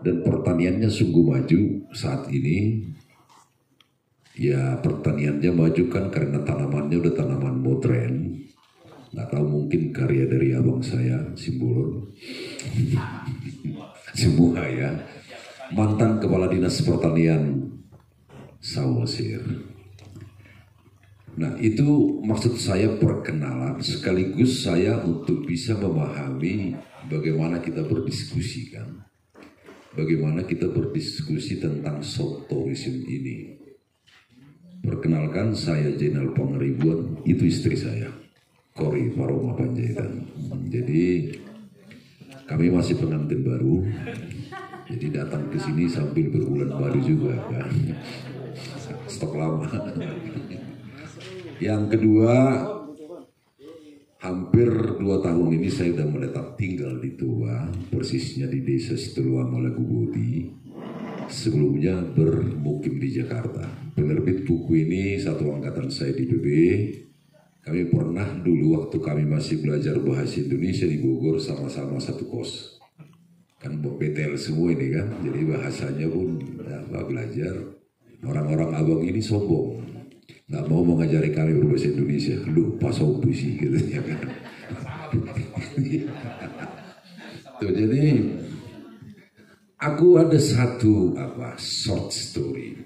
dan pertaniannya sungguh maju saat ini. Ya pertaniannya maju kan karena tanamannya udah tanaman modern. Nggak tahu mungkin karya dari abang saya, Simbulur. Semua ya. Mantan Kepala Dinas Pertanian Samosir. Nah itu maksud saya perkenalan sekaligus saya untuk bisa memahami bagaimana kita berdiskusi kan. Bagaimana kita berdiskusi tentang sotoism ini. Perkenalkan saya Jenal Pangeribuan, itu istri saya, Kori Paroma Panjaitan. Jadi kami masih pengantin baru, jadi datang ke sini sambil berbulan madu juga kan. Stok lama. Yang kedua, hampir 2 tahun ini saya sudah menetap tinggal di Tua, persisnya di Desa Situluang Malagubudi. Sebelumnya bermukim di Jakarta. Penerbit buku ini satu angkatan saya di PB. Kami pernah dulu waktu kami masih belajar bahasa Indonesia di Bogor sama-sama satu kos. Kan BTL semua ini kan, jadi bahasanya pun ya, belajar. Orang-orang abang ini sombong, nggak mau mengajari kami berbahasa Indonesia. Lu pas sih gitu ya kan. Tuh, jadi aku ada satu short story.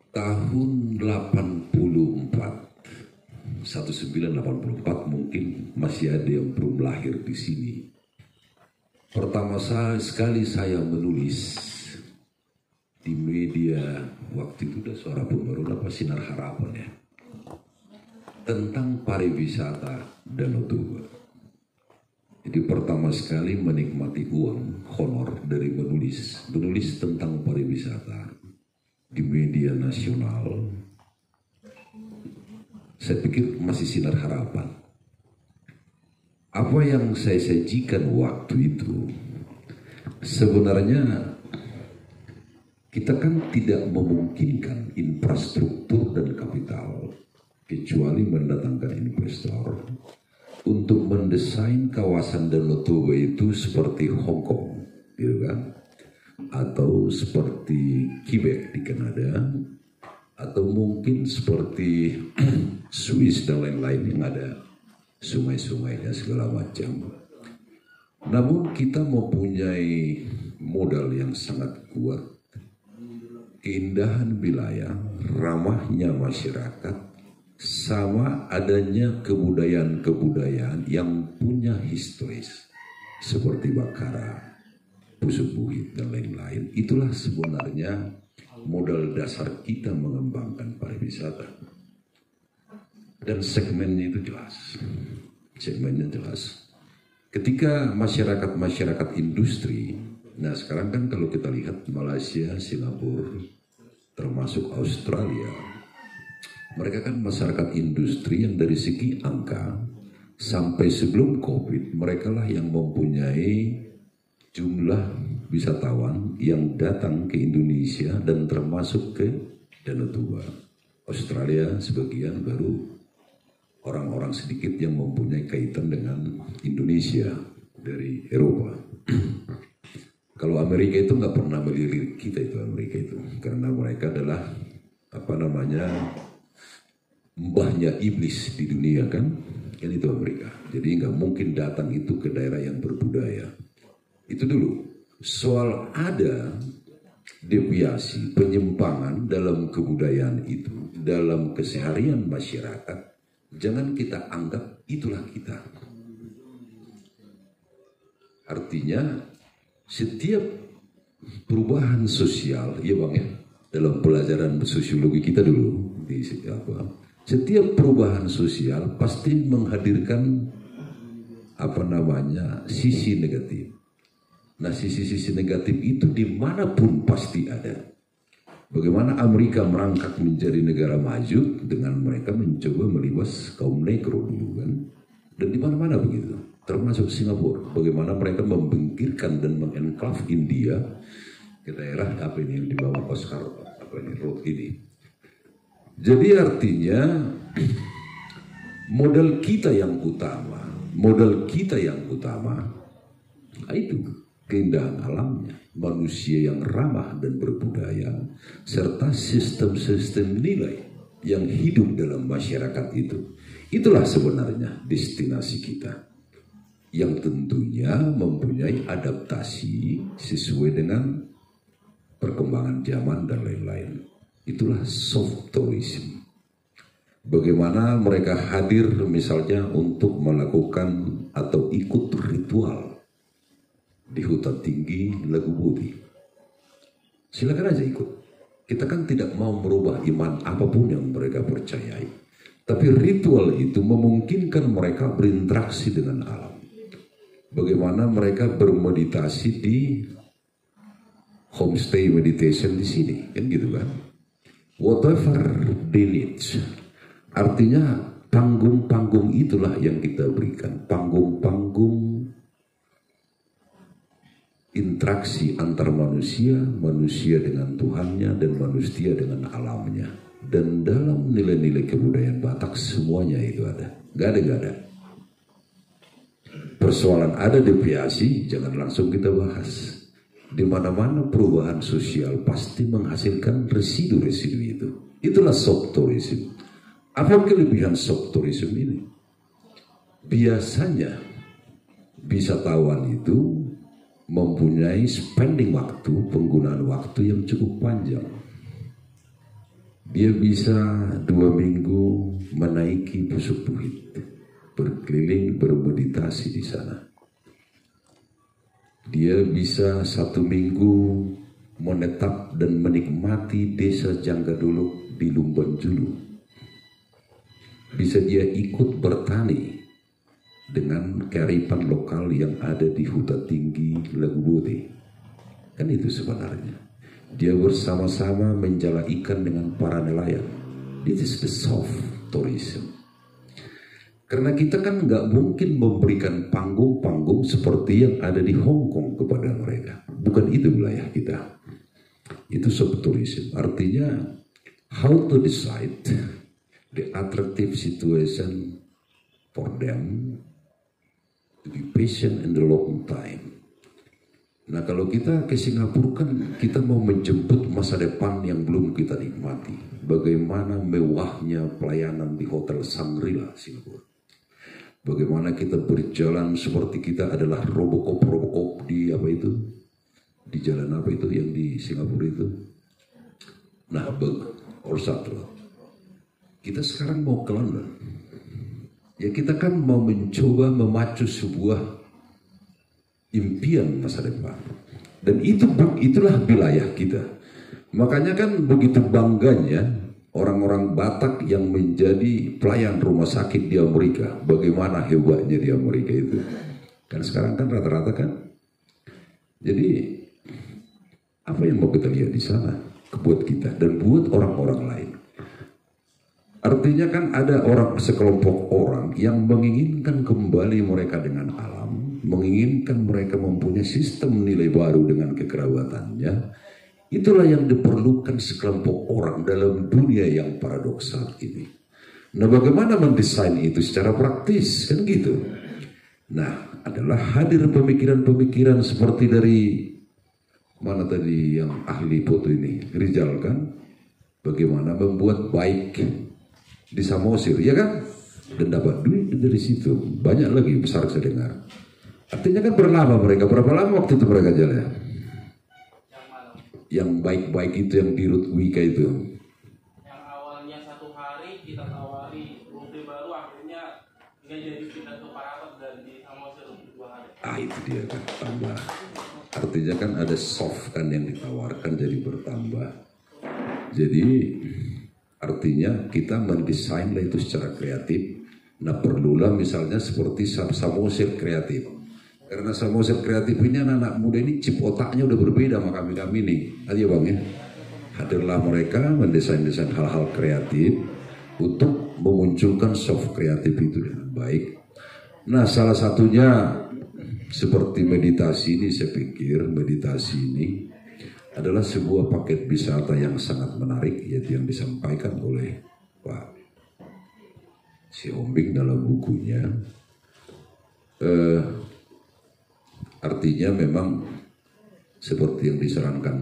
Tahun 1984 mungkin masih ada yang belum lahir di sini. Pertama sekali saya menulis di media waktu itu udah Suara Pembaruan Sinar Harapan ya, tentang pariwisata Danau Toba. Jadi pertama sekali menikmati uang honor dari menulis tentang pariwisata di media nasional. Saya pikir masih Sinar Harapan. Apa yang saya sajikan waktu itu, sebenarnya kita kan tidak memungkinkan infrastruktur dan kapital kecuali mendatangkan investor untuk mendesain kawasan Danau Toba itu seperti Hong Kong, gitu kan? Atau seperti Quebec di Kanada, atau mungkin seperti Swiss dan lain-lain yang ada sungai-sungai dan segala macam. Namun kita mempunyai modal yang sangat kuat, keindahan wilayah, ramahnya masyarakat, sama adanya kebudayaan-kebudayaan yang punya historis seperti Bakara, Pusubuhit dan lain-lain. Itulah sebenarnya modal dasar kita mengembangkan pariwisata. Dan segmennya itu jelas. Segmennya jelas. Ketika masyarakat industri, nah sekarang kan kalau kita lihat Malaysia, Singapura, termasuk Australia, mereka kan masyarakat industri yang dari segi angka sampai sebelum COVID, mereka lah yang mempunyai jumlah wisatawan yang datang ke Indonesia dan termasuk ke Danau Toba. Australia sebagian, baru orang-orang sedikit yang mempunyai kaitan dengan Indonesia dari Eropa. Kalau Amerika itu nggak pernah melirik kita itu Amerika itu, karena mereka adalah mbahnya iblis di dunia kan itu Amerika. Jadi nggak mungkin datang itu ke daerah yang berbudaya. Itu dulu. Soal ada deviasi, penyimpangan dalam kebudayaan itu, dalam keseharian masyarakat, jangan kita anggap itulah kita. Artinya setiap perubahan sosial, ya bang ya, dalam pelajaran sosiologi kita dulu, setiap perubahan sosial pasti menghadirkan sisi negatif. Nah sisi-sisi negatif itu dimanapun pasti ada. Bagaimana Amerika merangkak menjadi negara maju dengan mereka mencoba melibas kaum negro dulu kan, dan di mana-mana begitu, termasuk Singapura. Bagaimana mereka membengkirkan dan mengenklav India ke daerah yang di bawah Oscar Road ini. Jadi artinya modal kita yang utama Nah, itu keindahan alamnya, manusia yang ramah dan berbudaya, serta sistem-sistem nilai yang hidup dalam masyarakat itu. Itulah sebenarnya destinasi kita, yang tentunya mempunyai adaptasi sesuai dengan perkembangan zaman dan lain-lain. Itulah soft tourism. Bagaimana mereka hadir misalnya untuk melakukan atau ikut ritual di hutan tinggi Lagu Boti. Silakan aja ikut. Kita kan tidak mau merubah iman apapun yang mereka percayai. Tapi ritual itu memungkinkan mereka berinteraksi dengan alam. Bagaimana mereka bermeditasi di homestay meditation di sini, kan gitu kan? Whatever they need. Artinya panggung-panggung itulah yang kita berikan, panggung-panggung interaksi antar manusia, manusia dengan Tuhannya dan manusia dengan alamnya. Dan dalam nilai-nilai kebudayaan Batak semuanya itu ada, gak ada. Persoalan ada deviasi, jangan langsung kita bahas. Di mana-mana perubahan sosial pasti menghasilkan residu-residu itu. Itulah soft tourism. Apa kelebihan soft tourism ini? Biasanya wisatawan itu mempunyai spending waktu, penggunaan waktu yang cukup panjang. Dia bisa 2 minggu menaiki Pusuk Puhit, berkeliling bermeditasi di sana. Dia bisa 1 minggu menetap dan menikmati desa Janggaduluk di Lumban Julu. Bisa dia ikut bertani dengan kearifan lokal yang ada di hutan tinggi Lagu Boti. Kan itu sebenarnya. Dia bersama-sama menjala ikan dengan para nelayan. This is the soft tourism. Karena kita kan nggak mungkin memberikan panggung-panggung seperti yang ada di Hong Kong kepada mereka. Bukan itu wilayah kita. Itu soft tourism. Artinya how to decide the attractive situation for them to be patient in the long time. Nah, kalau kita ke Singapura kan kita mau menjemput masa depan yang belum kita nikmati. Bagaimana mewahnya pelayanan di Hotel Shangri-La Singapura. Bagaimana kita berjalan seperti kita adalah Robocop di apa itu? Di jalan apa itu yang di Singapura itu? Nah, Orchard Road. Kita sekarang mau ke London. Ya, kita kan mau mencoba memacu sebuah impian masa depan. Dan itulah wilayah kita. Makanya kan begitu bangganya orang-orang Batak yang menjadi pelayan rumah sakit di Amerika. Bagaimana hebatnya di Amerika itu. Kan sekarang kan rata-rata kan. Jadi apa yang mau kita lihat di sana buat kita dan buat orang-orang lain. Artinya kan ada sekelompok orang yang menginginkan kembali mereka dengan alam, menginginkan mereka mempunyai sistem nilai baru dengan kekerawatannya. Itulah yang diperlukan sekelompok orang dalam dunia yang paradoksal ini. Nah, bagaimana mendesain itu secara praktis, kan gitu. Nah, adalah hadir pemikiran-pemikiran seperti dari mana tadi yang ahli foto ini, Rizal kan, bagaimana membuat baik di Samosir, ya kan? Dan dapat duit dari situ. Banyak lagi besar saya dengar. Artinya kan berlama mereka. Berapa lama waktu itu mereka jalan? Yang baik-baik itu yang di Rut Wika itu. Yang awalnya 1 hari kita tawari rute baru, akhirnya nggak jadi, kita ke Parapat dan di Samosir 2 hari. Itu dia kan tambah. Artinya kan ada soft kan yang ditawarkan jadi bertambah. Jadi artinya kita mendesainlah itu secara kreatif. Nah, perlulah misalnya seperti Samosir kreatif. Karena Samosir kreatif ini anak-anak muda ini chip otaknya udah berbeda sama kami nih. Aja bang ya. Hadirlah mereka mendesain-desain hal-hal kreatif untuk memunculkan soft kreatif itu dengan baik. Nah, salah satunya seperti meditasi ini, saya pikir meditasi ini adalah sebuah paket wisata yang sangat menarik, yaitu yang disampaikan oleh Pak Si Hombing dalam bukunya. Artinya memang seperti yang disarankan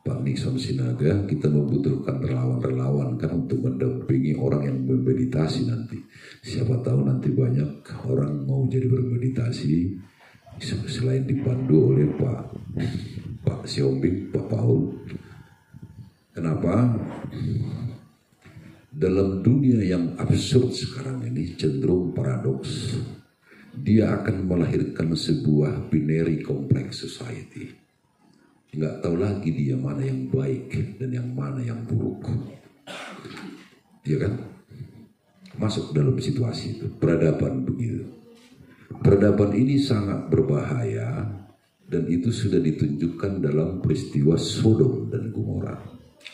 Pak Nixon Sinaga, kita membutuhkan relawan-relawan kan untuk mendampingi orang yang bermeditasi nanti. Siapa tahu nanti banyak orang mau jadi bermeditasi selain dipandu oleh Pak Siombing, Pak Paul. Kenapa? Dalam dunia yang absurd sekarang ini cenderung paradoks. Dia akan melahirkan sebuah binary complex society. Nggak tahu lagi dia mana yang baik dan yang mana yang buruk. Ya kan? Masuk dalam situasi itu. Peradaban begitu. Peradaban ini sangat berbahaya dan itu sudah ditunjukkan dalam peristiwa Sodom dan Gomora.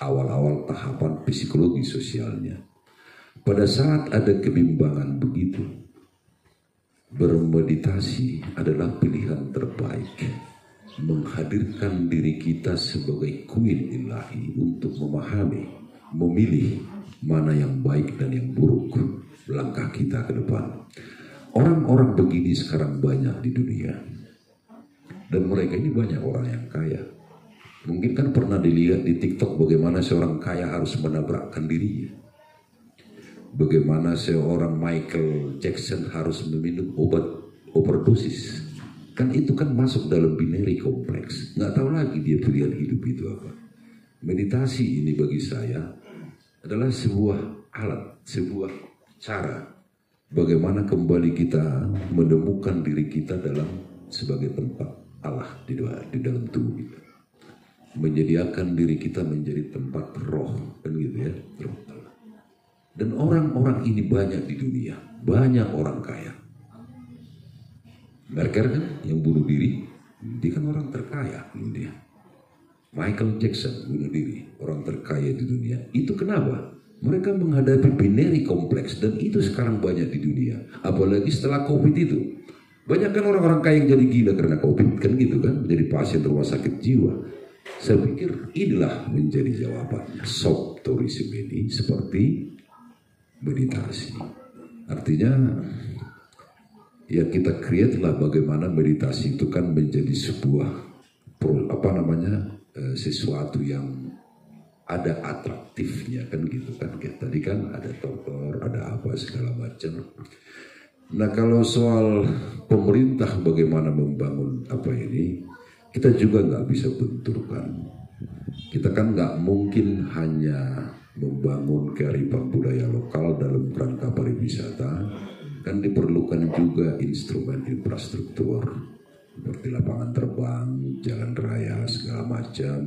Awal-awal tahapan psikologi sosialnya. Pada saat ada kebimbangan begitu, bermeditasi adalah pilihan terbaik. Menghadirkan diri kita sebagai kuil ilahi untuk memahami, memilih mana yang baik dan yang buruk langkah kita ke depan. Orang-orang begini sekarang banyak di dunia. Dan mereka ini banyak orang yang kaya. Mungkin kan pernah dilihat di TikTok bagaimana seorang kaya harus menabrakkan dirinya. Bagaimana seorang Michael Jackson harus meminum obat overdosis. Kan itu kan masuk dalam binary kompleks. Nggak tahu lagi dia pilihan hidup itu apa. Meditasi ini bagi saya adalah sebuah alat, sebuah cara bagaimana kembali kita menemukan diri kita dalam sebagai tempat Allah di dalam tubuh kita. Menyediakan diri kita menjadi tempat roh, kan gitu ya, roh Allah. Dan orang-orang ini banyak di dunia, banyak orang kaya. Mereka kan yang bunuh diri, dia kan orang terkaya di dunia. Michael Jackson bunuh diri, orang terkaya di dunia. Itu kenapa? Mereka menghadapi binary kompleks dan itu sekarang banyak di dunia. Apalagi setelah COVID itu. Banyak kan orang-orang kaya yang jadi gila karena COVID kan gitu kan, menjadi pasien rumah sakit jiwa. Saya pikir inilah menjadi jawabannya. Soft tourism ini seperti meditasi. Artinya ya kita create lah bagaimana meditasi itu kan menjadi sebuah sesuatu yang ada atraktifnya kan gitu kan. Kayak tadi kan ada dokter, ada apa segala macam. Nah kalau soal pemerintah bagaimana membangun apa ini, kita juga nggak bisa benturkan. Kita kan nggak mungkin hanya membangun kearifan budaya lokal dalam rangka pariwisata. Kan diperlukan juga instrumen infrastruktur seperti lapangan terbang, jalan raya, segala macam.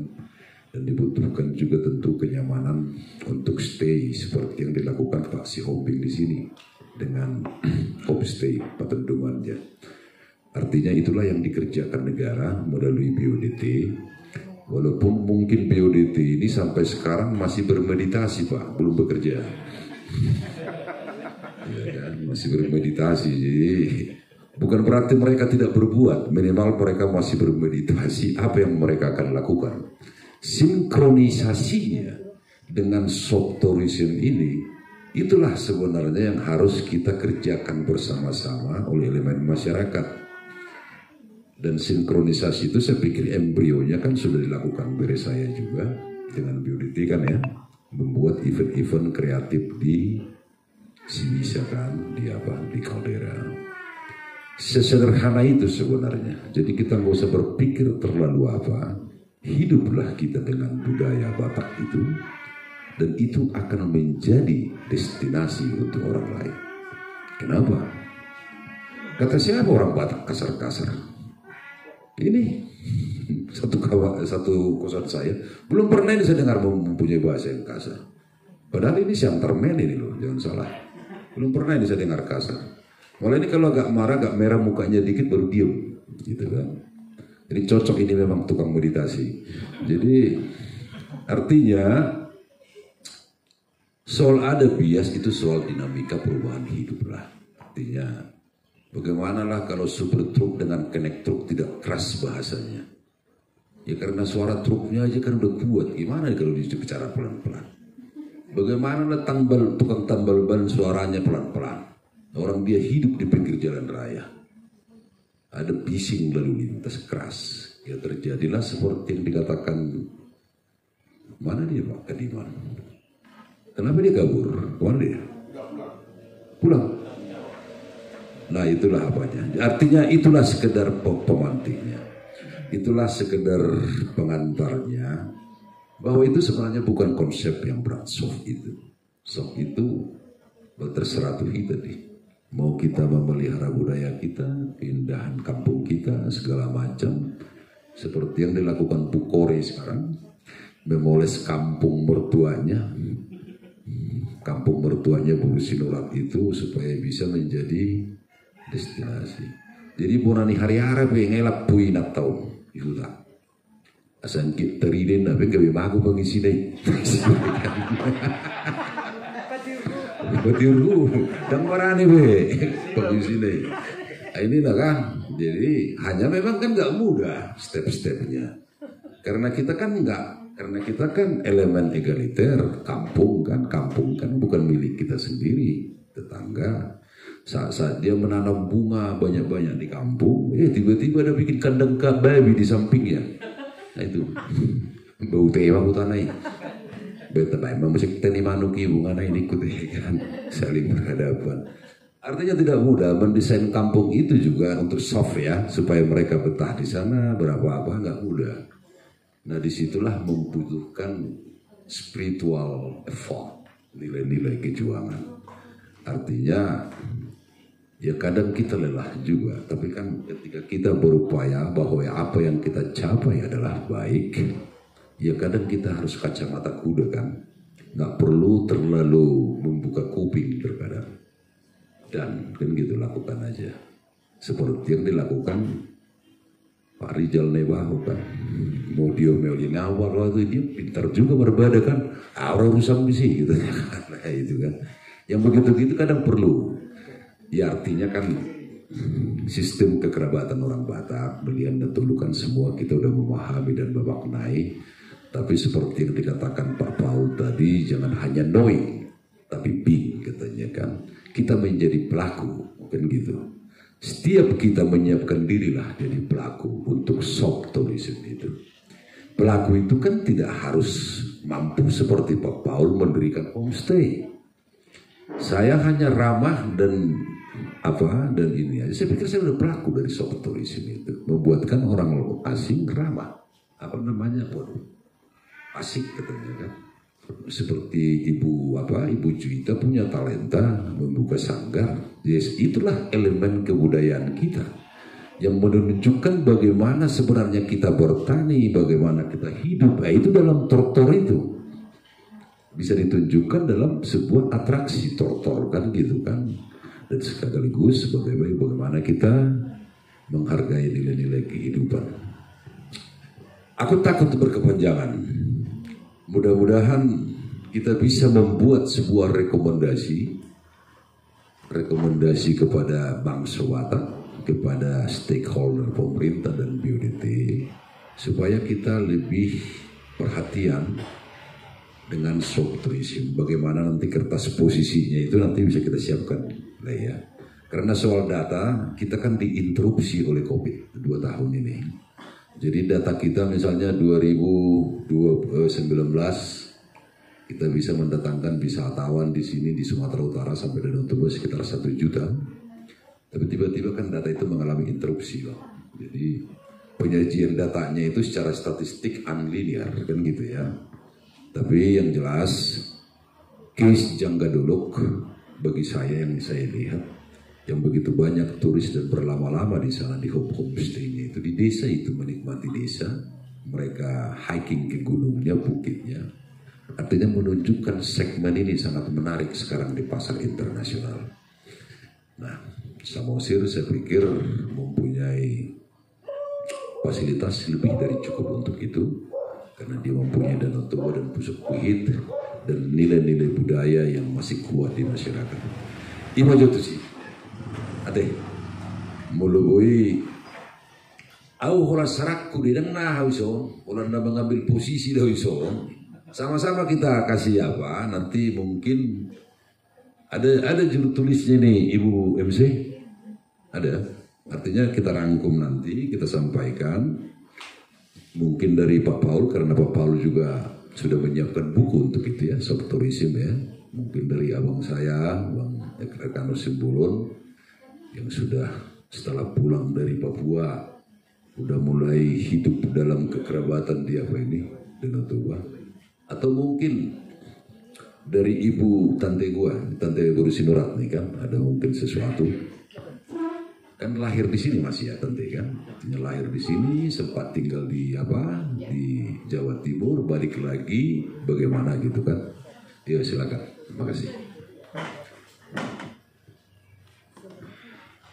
Dan dibutuhkan juga tentu kenyamanan untuk stay seperti yang dilakukan Pak Sihombing di sini dengan homestay Patendungannya. Artinya itulah yang dikerjakan negara melalui BODT. Walaupun mungkin BODT ini sampai sekarang masih bermeditasi Pak, belum bekerja. Ya kan, masih bermeditasi. Jadi bukan berarti mereka tidak berbuat, minimal mereka masih bermeditasi. Apa yang mereka akan lakukan? Sinkronisasinya dengan soft tourism ini, itulah sebenarnya yang harus kita kerjakan bersama-sama oleh elemen masyarakat. Dan sinkronisasi itu saya pikir embrionya kan sudah dilakukan oleh saya juga dengan BODT kan ya, membuat event-event kreatif di Sibisa kan, di Caldera. Sesederhana itu sebenarnya. Jadi kita nggak usah berpikir terlalu apa. Hiduplah kita dengan budaya Batak itu, dan itu akan menjadi destinasi untuk orang lain. Kenapa? Kata siapa orang Batak kasar-kasar? Ini satu kosan saya belum pernah ini saya dengar mempunyai bahasa yang kasar. Padahal ini Siantarmen ini loh, jangan salah. Belum pernah ini saya dengar kasar. Malah ini kalau agak marah, agak merah mukanya dikit baru diem, gitu kan. Jadi cocok ini memang tukang meditasi. Jadi artinya soal ada bias itu soal dinamika perubahan hidup lah. Artinya bagaimanalah kalau super truk dengan connect truk tidak keras bahasanya. Ya karena suara truknya aja kan udah kuat. Gimana kalau bicara pelan-pelan? Bagaimana tukang tambal ban suaranya pelan-pelan. Orang dia hidup di pinggir jalan raya. ada bising lalu lintas keras. Ya terjadilah seperti yang dikatakan, mana dia Pak Kadiman? Kenapa dia kabur? Kemana dia? Pulang. Nah itulah apanya. Artinya itulah sekedar pemantiknya. Itulah sekedar pengantarnya. Bahwa itu sebenarnya bukan konsep yang berat. Soft itu. Soft itu terserah tuh kita nih. Mau kita memelihara budaya kita, keindahan kampung kita, segala macam. Seperti yang dilakukan Bu Kore sekarang. Memoles kampung mertuanya. Kampung mertuanya Bu Sinulak itu supaya bisa menjadi destinasi. Jadi bonani hari Arab yang ngelak puin atau itu tak. Asal kita teridin tapi gak bisa mengisi deh. Betiru dan marani be kondisi ini. Inilah kan. Jadi hanya memang kan nggak mudah step-stepnya. Karena kita kan elemen egaliter, kampung kan bukan milik kita sendiri, tetangga. Saat dia menanam bunga banyak-banyak di kampung, tiba-tiba ada bikin kandang babi di sampingnya. Nah itu bau teh bau tanah. Betul lah, memang mesti tani manuki bunga ini ikut kan saling berhadapan. Artinya tidak mudah mendesain kampung itu juga untuk soft ya, supaya mereka betah di sana berapa nggak mudah. Nah disitulah membutuhkan spiritual effort, nilai-nilai kejuangan. Artinya ya kadang kita lelah juga, tapi kan ketika kita berupaya bahwa apa yang kita capai adalah baik. Ya kadang kita harus kacamata kuda kan. Nggak perlu terlalu membuka kuping terkadang. Dan kan gitu lakukan aja. Seperti yang dilakukan Pak Rijal Nebahu kan. Mau dia melin awal waktu dia pintar juga berbeda kan. Orang rusam sih gitu. Nah itu kan. Yang begitu-gitu kadang perlu. Ya artinya kan sistem kekerabatan orang Batak, belian dan tulukan semua kita udah memahami dan memaknai. Tapi seperti yang dikatakan Pak Paul tadi, jangan hanya knowing, tapi being katanya kan. Kita menjadi pelaku, kan gitu. Setiap kita menyiapkan dirilah jadi pelaku untuk soft tourism itu. Pelaku itu kan tidak harus mampu seperti Pak Paul mendirikan homestay. Saya hanya ramah dan ini aja. Saya pikir saya udah pelaku dari soft tourism itu, membuatkan orang asing ramah. Asik katanya kan. Seperti Ibu Juwita punya talenta membuka sanggar. Yes, itulah elemen kebudayaan kita yang menunjukkan bagaimana sebenarnya kita bertani, bagaimana kita hidup. Itu dalam tortor itu bisa ditunjukkan dalam sebuah atraksi tortor kan gitu kan. Dan sekaligus bagaimana kita menghargai nilai-nilai kehidupan. Aku takut berkepanjangan. Mudah-mudahan kita bisa membuat sebuah rekomendasi kepada bangsa Batak, kepada stakeholder pemerintah dan BUDT, supaya kita lebih perhatian dengan soft tourism. Bagaimana nanti kertas posisinya itu nanti bisa kita siapkan lah ya. Karena soal data kita kan diinterupsi oleh COVID 2 tahun ini. Jadi data kita misalnya 2019 kita bisa mendatangkan wisatawan di sini di Sumatera Utara sampai Danau Toba sekitar 1 juta. Tapi tiba-tiba kan data itu mengalami interupsi loh. Jadi penyajian datanya itu secara statistik unlinear kan gitu ya. Tapi yang jelas case Jangga Dolok bagi saya yang saya lihat yang begitu banyak turis dan berlama-lama di sana di homestay-nya itu di desa itu menikmati desa, mereka hiking ke gunungnya, bukitnya, artinya menunjukkan segmen ini sangat menarik sekarang di pasar internasional. Nah, Samosir saya pikir mempunyai fasilitas lebih dari cukup untuk itu karena dia mempunyai Danau Toba dan Pusuk Puhit dan nilai-nilai budaya yang masih kuat di masyarakat. Ima jotu sih. Ade, mulubui, au hola sarakku di dengna hauso, hola nda mengambil posisi dah hauso. Sama-sama kita kasih apa? Nanti mungkin ada juru tulisnya nih, Ibu MC, ada. Artinya kita rangkum nanti, kita sampaikan. Mungkin dari Pak Paul, karena Pak Paul juga sudah menyiapkan buku untuk itu ya, soft tourism ya. Mungkin dari abang saya, Bang Ekrano Simbolon, yang sudah setelah pulang dari Papua, udah mulai hidup dalam kekerabatan di apa ini, Danau Toba. Atau mungkin dari ibu tante gua, tante Guru Sinurat nih kan, ada mungkin sesuatu. Kan lahir di sini masih ya tante kan, artinya lahir di sini, sempat tinggal di di Jawa Timur, balik lagi, bagaimana gitu kan? Ya silakan, terima kasih.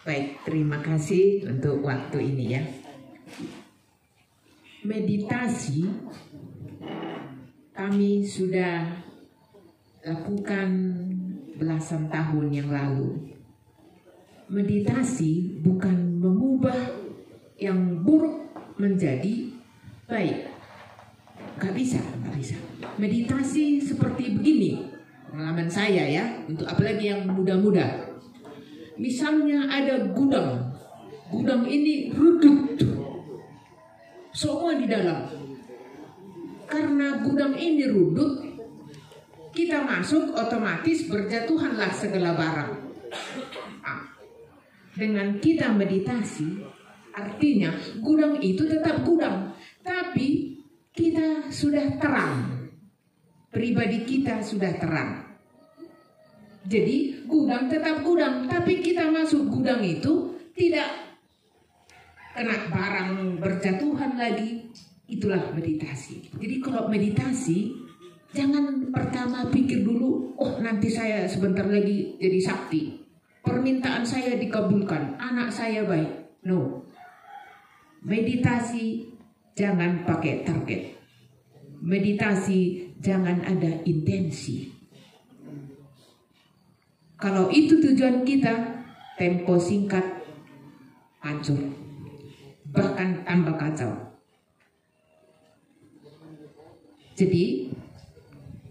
Baik, terima kasih untuk waktu ini ya. Meditasi kami sudah lakukan belasan tahun yang lalu. Meditasi bukan mengubah yang buruk menjadi baik. Gak bisa. Meditasi seperti begini, pengalaman saya ya, untuk apalagi yang muda-muda. Misalnya ada gudang. Gudang ini redup. Semua di dalam. Karena gudang ini redup, kita masuk otomatis berjatuhanlah segala barang. Dengan kita meditasi, artinya gudang itu tetap gudang, tapi kita sudah terang. Pribadi kita sudah terang. Jadi gudang tetap gudang, tapi kita masuk gudang itu tidak kena barang berjatuhan lagi. Itulah meditasi. Jadi kalau meditasi, jangan pertama pikir dulu, oh nanti saya sebentar lagi jadi sakti. Permintaan saya dikabulkan, anak saya baik. No. Meditasi jangan pakai target. Meditasi jangan ada intensi. Kalau itu tujuan kita, tempo singkat hancur. Bahkan tambah kacau. Jadi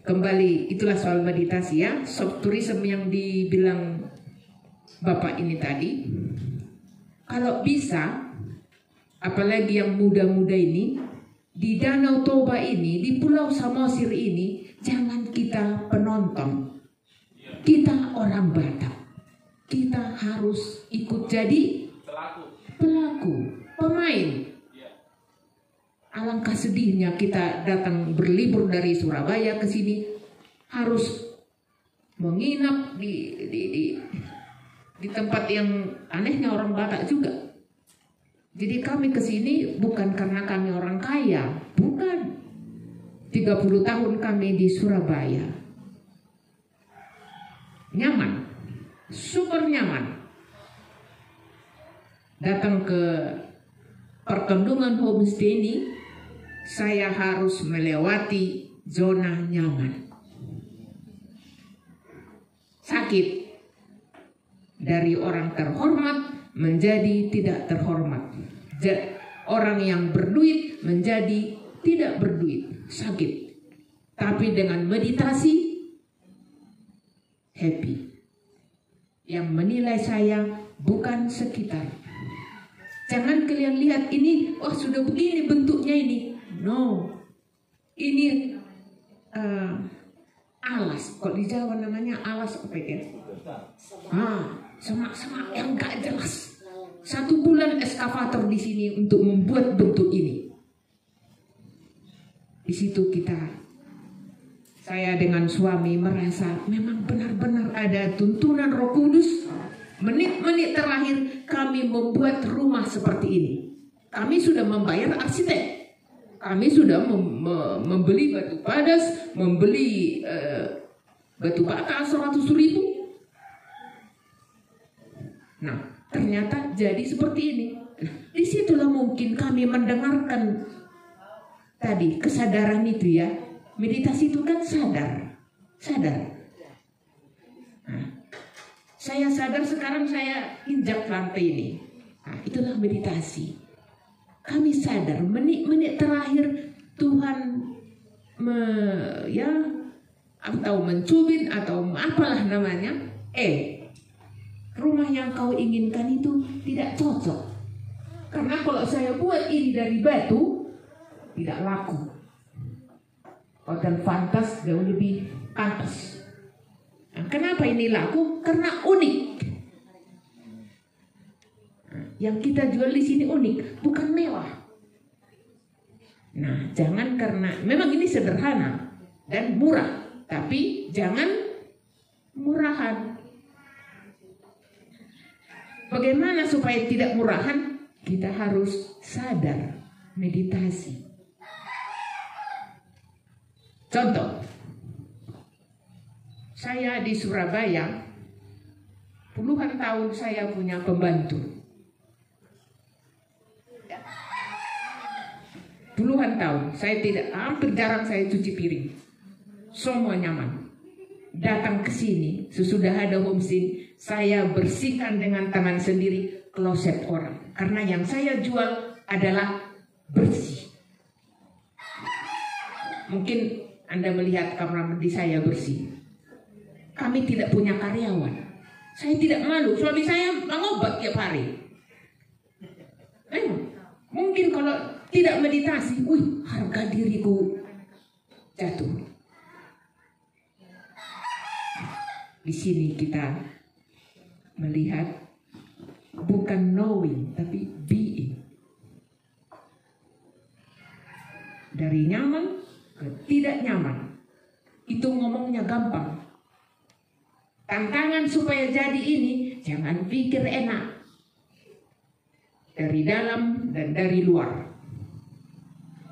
kembali, itulah soal meditasi ya. Soft tourism yang dibilang Bapak ini tadi, kalau bisa, apalagi yang muda-muda ini, di Danau Toba ini, di Pulau Samosir ini, jangan kita penonton. Kita orang Batak. Kita harus ikut jadi pelaku, pemain. Alangkah sedihnya kita datang berlibur dari Surabaya ke sini, harus menginap di tempat yang anehnya orang Batak juga. Jadi kami ke sini bukan karena kami orang kaya, bukan. 30 tahun kami di Surabaya. Nyaman, super nyaman. Datang ke perkendungan homestay ini, saya harus melewati zona nyaman. Sakit. Dari orang terhormat menjadi tidak terhormat. Orang yang berduit menjadi tidak berduit. Sakit. Tapi dengan meditasi, happy. Yang menilai saya bukan sekitar. Jangan kalian lihat ini, oh sudah begini bentuknya ini. No. Ini alas. Kok di Jawa namanya alas apa ya? Semak-semak yang gak jelas. 1 bulan eskavator di sini untuk membuat bentuk ini. Di situ saya dengan suami merasa memang benar-benar ada tuntunan Roh Kudus. Menit-menit terakhir kami membuat rumah seperti ini. Kami sudah membayar arsitek. Kami sudah membeli batu padas, membeli batu bata 100.000. Nah, ternyata jadi seperti ini. Disitulah mungkin kami mendengarkan tadi kesadaran itu ya. Meditasi itu kan sadar. Nah, saya sadar sekarang saya injak lantai ini. Nah, itulah meditasi. Kami sadar menit-menit terakhir Tuhan atau mencubit atau apalah namanya. rumah yang kau inginkan itu tidak cocok. Karena kalau saya buat ini dari batu, tidak laku. Hotel Fantas jauh lebih pantas. Nah, kenapa ini laku? Karena unik. Nah, yang kita jual di sini unik, bukan mewah. Nah, jangan karena memang ini sederhana dan murah, tapi jangan murahan. Bagaimana supaya tidak murahan? Kita harus sadar, meditasi. Contoh, saya di Surabaya, puluhan tahun saya punya pembantu. Puluhan tahun, saya hampir jarang saya cuci piring. Semua nyaman. Datang ke sini, sesudah ada homestay, saya bersihkan dengan tangan sendiri kloset orang. Karena yang saya jual adalah bersih. Mungkin Anda melihat kamar mandi saya bersih. Kami tidak punya karyawan. Saya tidak malu, suami saya mengobat tiap hari. Mungkin kalau tidak meditasi, harga diriku jatuh. Di sini kita melihat bukan knowing, tapi being. Dari nyaman ke tidak nyaman. Itu ngomongnya gampang. Tantangan supaya jadi ini, jangan pikir enak. Dari dalam dan dari luar.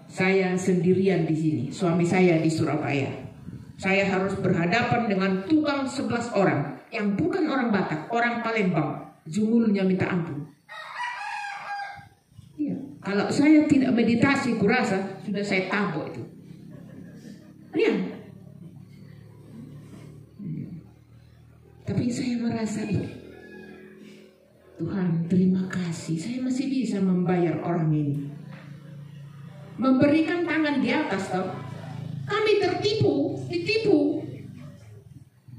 Saya sendirian di sini, suami saya di Surabaya. Saya harus berhadapan dengan tukang 11 orang yang bukan orang Batak, orang Palembang. Jumulnya minta ampun. Ya, kalau saya tidak meditasi, kurasa sudah saya tabok itu. Ya. Tapi saya merasa Tuhan, terima kasih, saya masih bisa membayar orang ini. Memberikan tangan di atas, toh. Kami ditipu.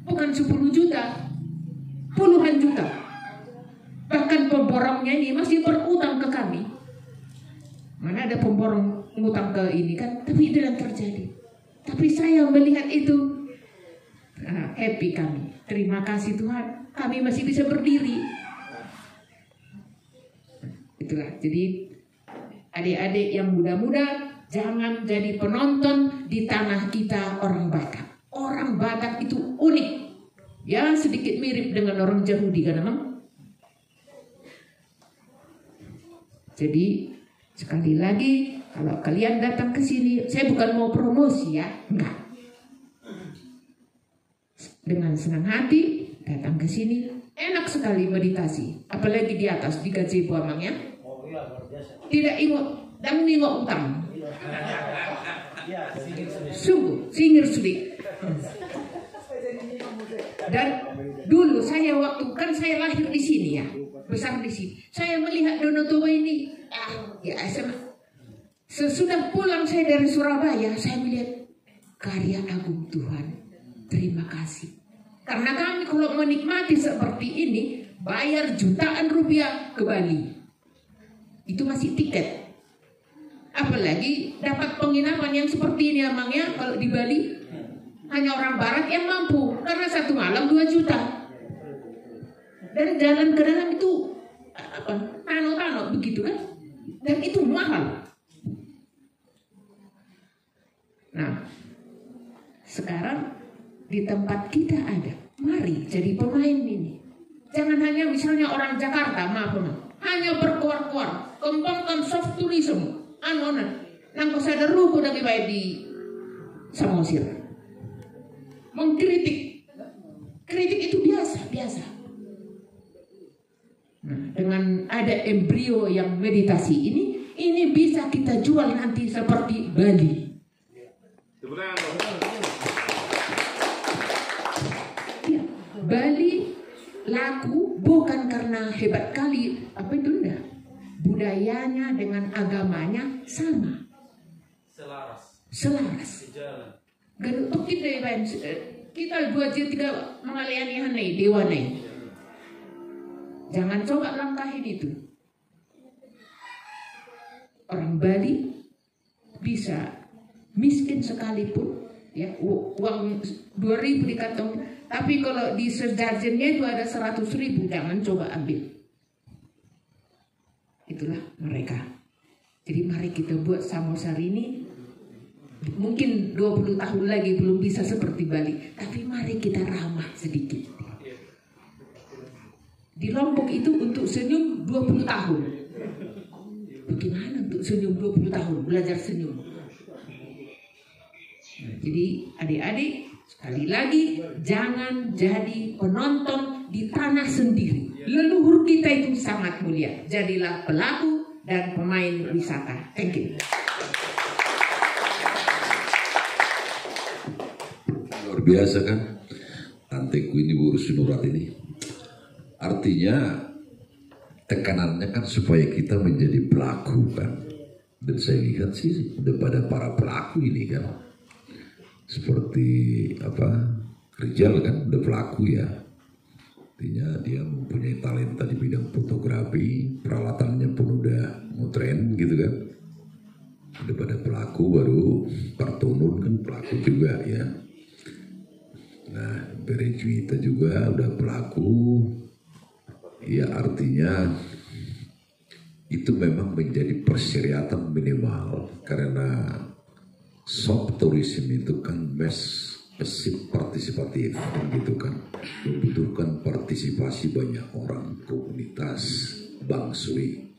Bukan 10 juta, puluhan juta. Bahkan pemborongnya ini masih berutang ke kami. Mana ada pemborong ngutang ke ini kan? Tapi itu yang terjadi. Tapi saya melihat itu, happy kami. Terima kasih Tuhan, kami masih bisa berdiri. Itulah, jadi adik-adik yang muda-muda, jangan jadi penonton di tanah kita orang Batak. Orang Batak itu unik. Ya, sedikit mirip dengan orang Yahudi kan memang. Jadi, sekali lagi, kalau kalian datang ke sini, saya bukan mau promosi ya, enggak. Dengan senang hati, datang ke sini, enak sekali meditasi. Apalagi di atas, di gazebo amangnya. Tidak ingat dan nengok utang. Sungguh, singir sudik. Dan dulu saya waktu kan saya lahir di sini ya, besar di sini. Saya melihat Danau Toba ini, sesudah pulang saya dari Surabaya, saya melihat karya agung Tuhan. Terima kasih. Karena kami kalau menikmati seperti ini, bayar jutaan rupiah ke Bali. Itu masih tiket. Apalagi dapat penginapan yang seperti ini amangnya kalau di Bali hanya orang barat yang mampu, karena satu malam 2 juta. Dan jalan ke dalam itu tano-tano begitu kan? Dan itu mahal. Nah, sekarang di tempat kita ada. Mari jadi pemain ini. Jangan hanya misalnya orang Jakarta, maaf. Hanya berkuar-kuar, kembangkan soft tourism. Nang sadar ruko lagi baik di Samosir. Mengkritik. Kritik itu biasa. Nah, dengan ada embrio yang meditasi ini bisa kita jual nanti seperti Bali. Ya, Bali laku bukan karena hebat kali enggak. Budayanya dengan agamanya sama. Selaras. Genutuk kita 2 3 mengalayani hanai dewa nai. Jangan coba langkahin itu. Orang Bali bisa miskin sekalipun, ya, uang 2.000 di kantong, tapi kalau di sejajarnya itu ada 100.000, jangan coba ambil. Itulah mereka. Jadi mari kita buat Samosir ini. Mungkin 20 tahun lagi belum bisa seperti Bali, tapi mari kita ramah sedikit. Di Lombok itu untuk senyum 20 tahun. Bagaimana untuk senyum 20 tahun? Belajar senyum. Jadi adik-adik, sekali lagi, jangan jadi penonton di tanah sendiri. Leluhur kita itu sangat mulia. Jadilah pelaku dan pemain wisata. Thank you. Luar biasa kan? Tanteku ini Bu Sinurat ini. Artinya tekanannya kan supaya kita menjadi pelaku kan. Dan saya lihat sih daripada para pelaku ini kan, seperti Rijal kan udah pelaku ya. Artinya dia mempunyai talenta di bidang fotografi, peralatannya pun udah ngetren gitu kan. Daripada pelaku baru Partonun kan pelaku juga ya. Nah, Berejuita juga udah pelaku. Ya artinya itu memang menjadi persyaratan minimal, karena soft tourism itu kan masif partisipatif gitu kan, membutuhkan partisipasi banyak orang, komunitas, bangsuri.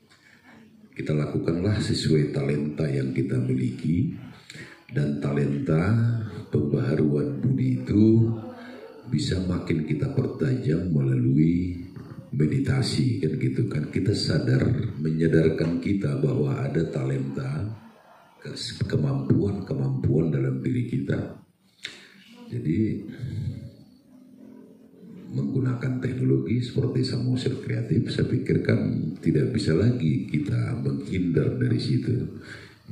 Kita lakukanlah sesuai talenta yang kita miliki, dan talenta pembaharuan budi itu bisa makin kita pertajam melalui meditasi kan gitu kan. Kita menyadarkan kita bahwa ada talenta, kemampuan dalam diri kita. Jadi menggunakan teknologi seperti Samosir Kreatif, saya pikirkan tidak bisa lagi kita menghindar dari situ.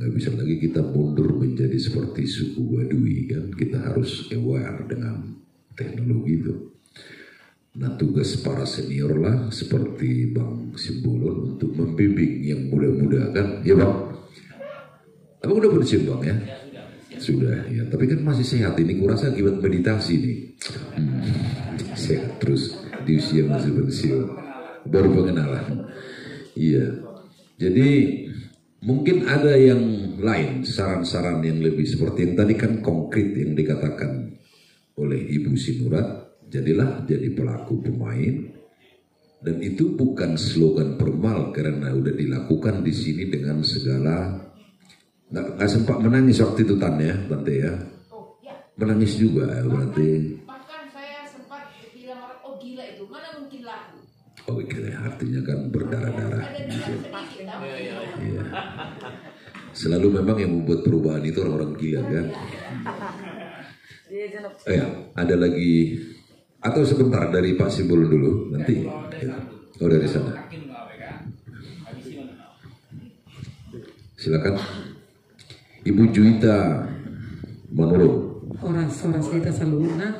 Nggak bisa lagi kita mundur menjadi seperti suku Baduy kan. Kita harus aware dengan teknologi itu. Nah, tugas para senior lah seperti Bang Simbolon untuk membimbing yang muda-muda kan, ya Bang. Tapi udah pensiun Bang ya? Sudah ya, tapi kan masih sehat ini, kurasa akibat meditasi nih. Sehat terus di usia masih pensiun, baru pengenalan. Iya, jadi mungkin ada yang lain, saran-saran yang lebih seperti yang tadi kan konkret yang dikatakan oleh Ibu Sinurat. Jadilah jadi pelaku pemain, dan itu bukan slogan formal karena udah dilakukan di sini dengan segala. Nggak sempat menangis waktu itu Tante ya? Oh, ya. Menangis juga berarti. Bahkan saya sempat bilang orang, oh gila itu, mana mungkin laku. Oh gila, artinya kan berdarah-darah. Ada sedikit. Iya. Selalu memang yang membuat perubahan itu orang-orang gila kan. Ya, ada lagi. Atau sebentar dari Pak Simbolon dulu nanti. Oh dari sana. Silakan. Ibu Juwita Manurung. Oras kita saluna.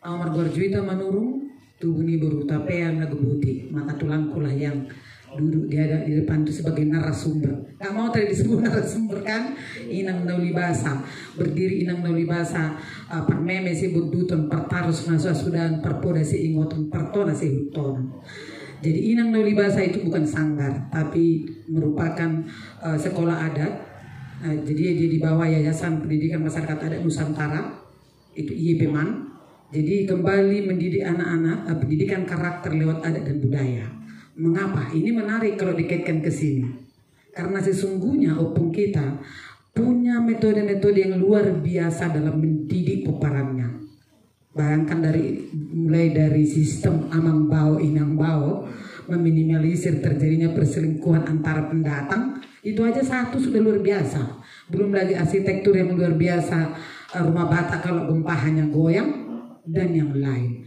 Amar Juwita Manurung tubuh ni baru tapean nagebuti mata tulangku lah yang duduk di depan itu sebagai narasumber. Gak mau tadi disebut narasumber kan? Inang Naulibasa berdiri, Inang Naulibasa permeme si berduton pertarus nasa sudan perpoda si ingoton pertona si huton. Jadi Inang Naulibasa itu bukan sanggar, tapi merupakan sekolah adat. Jadi dia di bawah Yayasan Pendidikan Masyarakat Adat Nusantara, itu IYPMAN. Jadi kembali mendidik anak-anak, pendidikan karakter lewat adat dan budaya. Mengapa? Ini menarik kalau dikaitkan ke sini. Karena sesungguhnya opung kita punya metode-metode yang luar biasa dalam mendidik peperannya. Bayangkan mulai dari sistem amang bau inang bau, meminimalisir terjadinya perselingkuhan antara pendatang, itu aja satu sudah luar biasa. Belum lagi arsitektur yang luar biasa, rumah Batak kalau gempa hanya goyang, dan yang lain.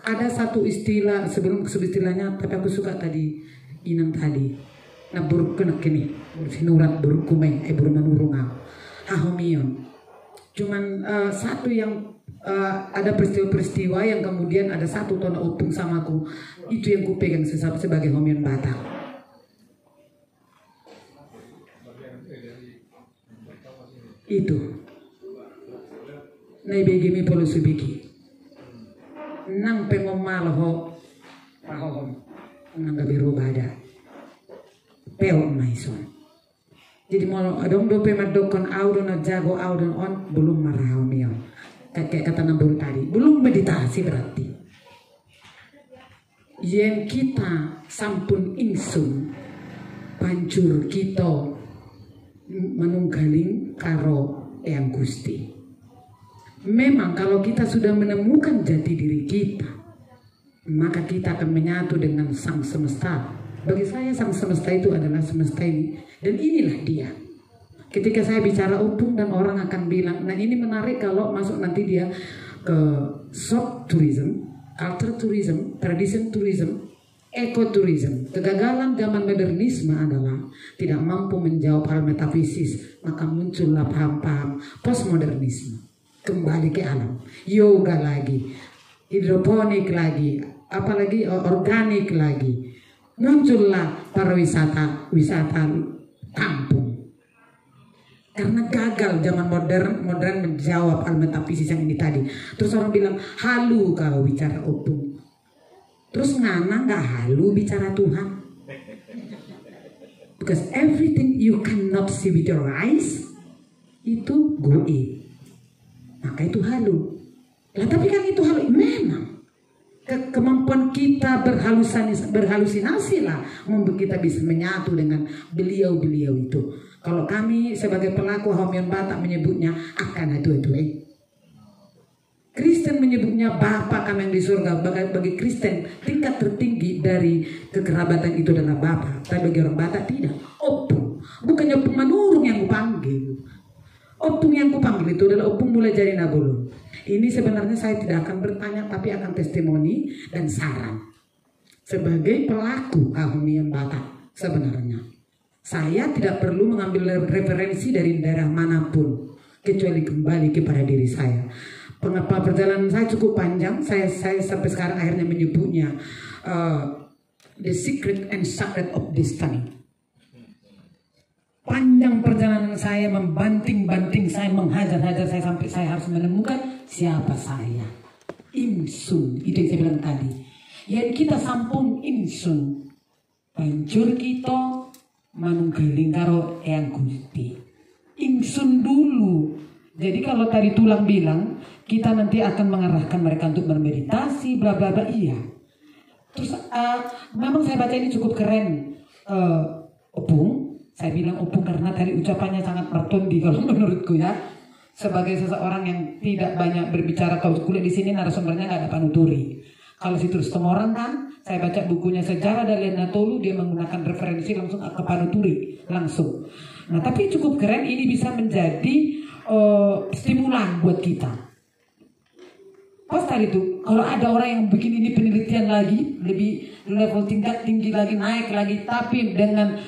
Ada satu istilah sebelum istilahnya, tapi aku suka tadi Inang tadi. Nah buruk kena kini, sinurat buruk kumeng, buruk manurunga, hahomion. Cuman satu yang ada peristiwa-peristiwa yang kemudian ada satu tona opung samaku. Itu yang kupegang sebagai Homian Batak. Itu nai begi mi polo subiki nang pengomal ho pahom nang gabiru bada peo maison. Jadi mau adong dope madokon audon jago audon on belum marah mio. Kayak kata Nambur tadi, belum meditasi berarti. Yang kita sampun ingsun pancur kita menunggaling karo Eyang Gusti. Memang kalau kita sudah menemukan jati diri kita, maka kita akan menyatu dengan sang semesta. Bagi saya sang semesta itu adalah semesta ini, dan inilah dia. Ketika saya bicara opung dan orang akan bilang, nah ini menarik kalau masuk nanti dia ke soft tourism, alter tourism, tradition tourism, ekotourism. Kegagalan zaman modernisme adalah tidak mampu menjawab hal metafisis, maka muncullah paham-paham postmodernisme. Kembali ke alam, yoga lagi, hidroponik lagi, apalagi organik lagi. Muncullah pariwisata, wisata kampung. Karena gagal zaman modern menjawab hal metafisis yang ini tadi. Terus orang bilang, halu kalau bicara opung. Terus ngana nggak halu bicara Tuhan. Because everything you cannot see with your eyes, itu goib. Maka itu halu. Lah tapi kan itu halu. Memang kemampuan kita berhalusinasi lah membuat kita bisa menyatu dengan beliau-beliau itu. Kalau kami sebagai pelaku Homian Batak menyebutnya akan itu. Kristen menyebutnya Bapa kami yang di surga. Bagi Kristen tingkat tertinggi dari kekerabatan itu adalah Bapa. Tapi bagi orang Batak tidak. Opung. Bukannya opung manurung yang kupanggil. Opung yang kupanggil itu adalah opung mulai jadi nabulu. Ini sebenarnya saya tidak akan bertanya, tapi akan testimoni dan saran. Sebagai pelaku Homian Batak sebenarnya, saya tidak perlu mengambil referensi dari daerah manapun, kecuali kembali kepada diri saya. Pengapa perjalanan saya cukup panjang, saya sampai sekarang akhirnya menyebutnya The Secret and Sacred of Destiny. Panjang perjalanan saya, membanting-banting saya, menghajar-hajar saya sampai saya harus menemukan siapa saya. Ingsun, itu yang saya bilang tadi. Yang kita sampun ingsun, pancur kita manunggaling karo Eyang Gusti. Ingsun dulu. Jadi kalau tadi Tulang bilang kita nanti akan mengarahkan mereka untuk bermeditasi, bla bla bla, iya. Terus memang saya baca ini cukup keren. Opung, saya bilang opung karena tadi ucapannya sangat bertondi kalau menurutku ya. Sebagai seseorang yang tidak banyak berbicara, kalau kuliah di sini narasumbernya nggak ada panuturi. Kalau si terus orang kan, saya baca bukunya Sejarah dari Natolu, dia menggunakan referensi langsung ke panuturi langsung. Nah tapi cukup keren, ini bisa menjadi stimulan buat kita. Pas tadi itu, kalau ada orang yang bikin ini penelitian lagi, lebih level tingkat tinggi lagi, naik lagi, tapi dengan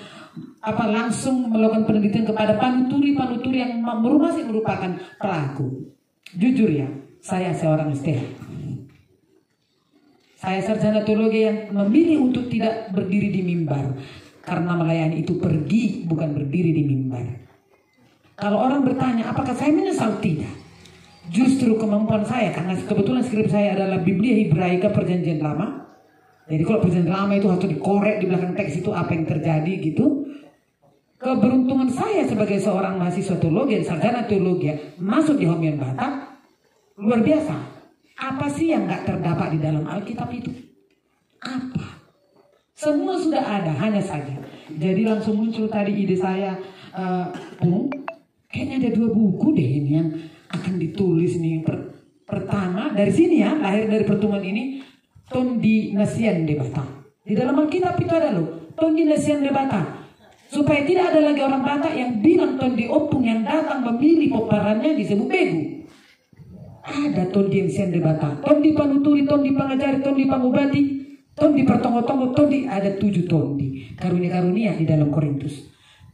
langsung melakukan penelitian kepada panuturi yang masih merupakan pelaku. Jujur ya, saya seorang STH. Saya sarjana teologi yang memilih untuk tidak berdiri di mimbar karena melayani itu pergi, bukan berdiri di mimbar. Kalau orang bertanya apakah saya menyesal, tidak. Justru kemampuan saya, karena kebetulan skrip saya adalah Biblia Hebraika Perjanjian Lama. Jadi kalau Perjanjian Lama itu harus dikorek di belakang teks itu apa yang terjadi gitu. Keberuntungan saya sebagai seorang mahasiswa teologi, sarjana teologi, masuk di Homian Batak, luar biasa. Apa sih yang gak terdapat di dalam Alkitab itu? Apa? Semua sudah ada, hanya saja. Jadi langsung muncul tadi ide saya, kayaknya ada 2 buku deh ini yang akan ditulis nih. Pertama, dari sini ya, lahir dari pertemuan ini, Tondi Nasian de Batak. Di dalam Alkitab itu ada loh, Tondi Nasian de Batak. Supaya tidak ada lagi orang Batak yang bilang Tondi opung yang datang memilih peparannya disebut begu. Ada Tondi yang sian de Batak, Tondi panuturi, Tondi pangajari, Tondi pangobati, Tondi pertonggo-tonggo, Tondi, ada 7 Tondi. Karunia-karunia di dalam Korintus.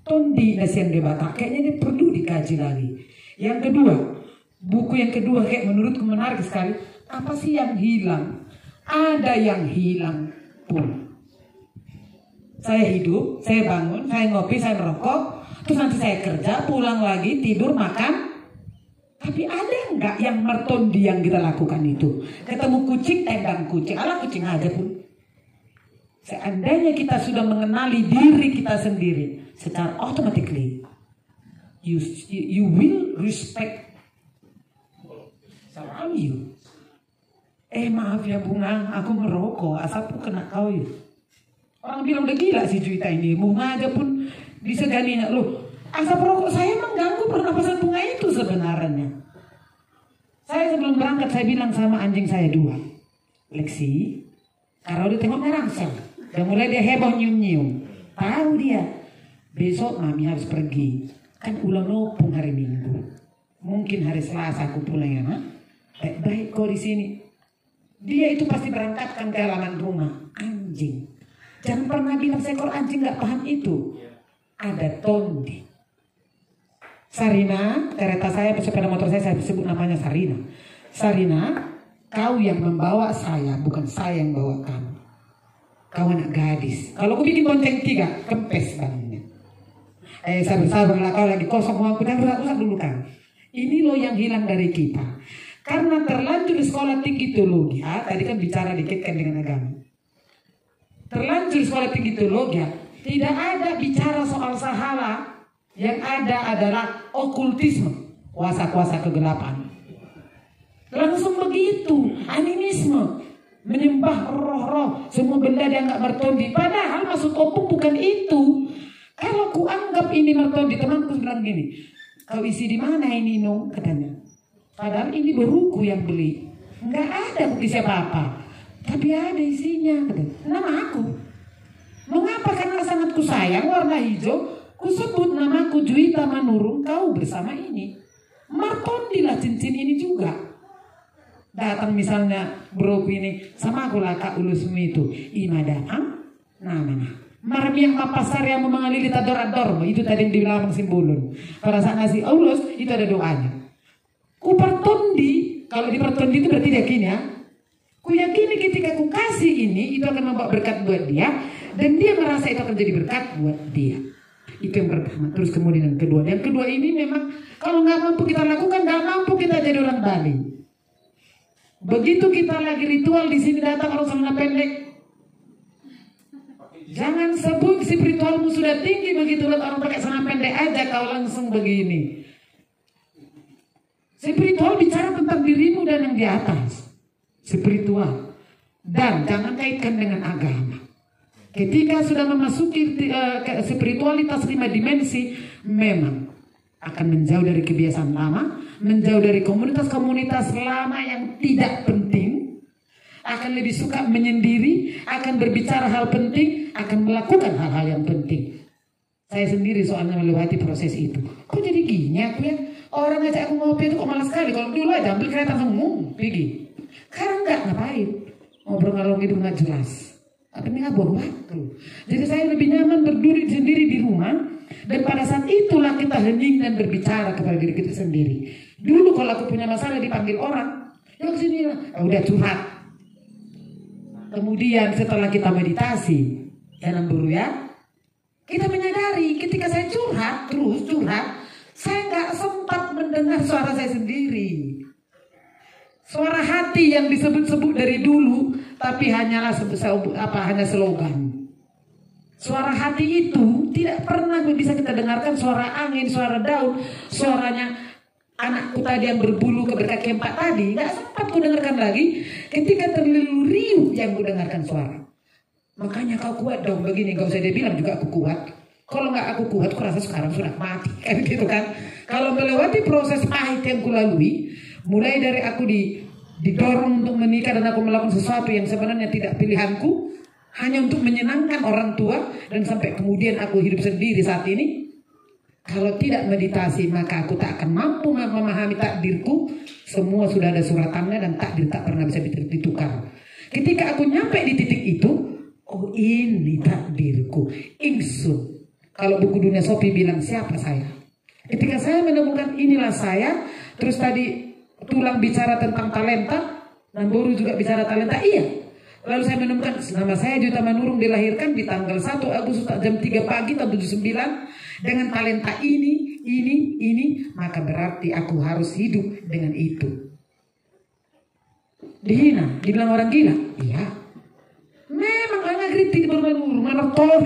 Tondi nasian de Batak, kayaknya ini perlu dikaji lagi. Yang kedua, Buku yang kedua kayak menurutku menarik sekali. Apa sih yang hilang? Ada yang hilang pun. Saya hidup, saya bangun, saya ngopi, saya merokok, terus nanti saya kerja, pulang lagi, tidur, makan. Tapi ada nggak yang mertondi yang kita lakukan itu? Ketemu kucing, tendang kucing, ala kucing aja pun. Seandainya kita sudah mengenali diri kita sendiri, secara automatically you will respect around you. Maaf ya Bunga, aku merokok, asapku kena kau ya. Orang bilang udah gila si Juwita ini, Bunga aja pun diseganinya. Loh, asap rokok saya mengganggu pernapasan Bunga itu sebenarnya. Saya sebelum berangkat saya bilang sama anjing saya 2, Lexi, kalau dia tengok merangsang, udah mulai dia heboh nyium-nyium. Tahu dia, besok mami harus pergi. Kan ulang nopung hari Minggu. Mungkin hari Selasa aku pulang ya, Ma. Baik kau di sini. Dia itu pasti berangkatkan ke halaman rumah. Anjing. Jangan pernah bilang seekor anjing gak paham itu. Ada tondi. Sarina, kereta saya, sepeda motor saya sebut namanya Sarina. Sarina, kau yang membawa saya, bukan saya yang bawa kamu. Kau anak gadis. Kalau aku bikin bonceng 3, kempes bangunnya. Sabar-sabarlah, kau lagi kosong uangku, dan rusak dulu kan. Ini loh yang hilang dari kita. Karena terlanjur di sekolah tinggi teologi, tadi kan bicara dikit kan dengan agama. Terlanjur sekolah tinggi teologi, tidak ada bicara soal sahala. Yang ada adalah okultisme, kuasa-kuasa kegelapan. Langsung begitu, animisme, menyembah roh-roh, semua benda yang nggak mertondi. Padahal maksud opung bukan itu. Kalau ku anggap ini mertondi, temanku bilang gini, kau isi di mana ini no? Katanya. Padahal ini beruku yang beli, nggak ada bukti siapa-apa, tapi ada isinya. Nama aku. Mengapa? Karena sangat ku sayang warna hijau. Ku sebut namaku Juwita Manurung, kau bersama ini. Martondilah cincin ini juga. Datang misalnya bro ini, sama aku lah kak ulusmu itu. Ima datang, namanya. Marmiang mapasar yang memangalili tador-ador, itu tadi yang dibilang simbulun. Pada saat ngasih ulus, itu ada doanya. Ku pertondi, kalau di pertondi itu berarti yakin ya. Ku yakini ketika ku kasih ini, itu akan membawa berkat buat dia. Dan dia merasa itu akan jadi berkat buat dia. Itu yang pertama. Terus kemudian yang kedua. Yang kedua ini memang kalau nggak mampu kita lakukan, nggak mampu kita jadi orang Bali. Begitu kita lagi ritual di sini datang orang celana pendek. Jangan sebut spiritualmu sudah tinggi begitu lihat orang pakai celana pendek aja kau langsung begini. Spiritual bicara tentang dirimu dan yang di atas. Spiritual. Dan jangan kaitkan dengan agama. Ketika sudah memasuki spiritualitas 5 dimensi, memang akan menjauh dari kebiasaan lama, menjauh dari komunitas-komunitas lama yang tidak penting, akan lebih suka menyendiri, akan berbicara hal penting, akan melakukan hal-hal yang penting. Saya sendiri soalnya melewati proses itu. Kok jadi gini aku ya? Orang ngajak aku ngopi itu kok malas sekali. Kalau dulu aja ambil kereta langsung pergi. Sekarang enggak, ngapain? Ngobrol ngalor gitu nggak jelas. Tapi nggak buang waktu. Jadi saya lebih nyaman berdiri sendiri di rumah. Dan pada saat itulah kita hening dan berbicara kepada diri kita sendiri. Dulu kalau aku punya masalah dipanggil orang, ya kesini lah, udah curhat. Kemudian setelah kita meditasi, jangan buru ya, kita menyadari ketika saya curhat, terus curhat, saya nggak sempat mendengar suara saya sendiri. Suara hati yang disebut-sebut dari dulu, tapi hanyalah hanya slogan. Suara hati itu tidak pernah bisa kita dengarkan. Suara angin, suara daun, suaranya anakku tadi yang berbulu keberkaki 4 tadi, nggak sempat ku dengarkan lagi. Ketika terlalu riuh yang ku dengarkan suara. Makanya kau kuat dong begini, gak usah dia bilang juga aku kuat. Kalau nggak aku kuat, ku rasa sekarang sudah mati kan gitu kan. Kalau melewati proses pahit yang ku lalui, mulai dari aku didorong untuk menikah dan aku melakukan sesuatu yang sebenarnya tidak pilihanku, hanya untuk menyenangkan orang tua, dan sampai kemudian aku hidup sendiri saat ini. Kalau tidak meditasi maka aku tak akan mampu memahami takdirku. Semua sudah ada suratannya dan takdir tak pernah bisa ditukar. Ketika aku nyampe di titik itu, oh ini takdirku, ingsun. Kalau buku Dunia Sopi bilang siapa saya? Ketika saya menemukan inilah saya, terus tadi Tulang bicara tentang talenta, Namboru juga bicara talenta. Iya. Lalu saya menemukan nama saya Juta Manurung dilahirkan di tanggal 1 Agustus jam 3 pagi tahun 79 dengan talenta ini, maka berarti aku harus hidup dengan itu. Dihina, dibilang orang gila. Iya. Memang anak kritik bermanurung, mana tolong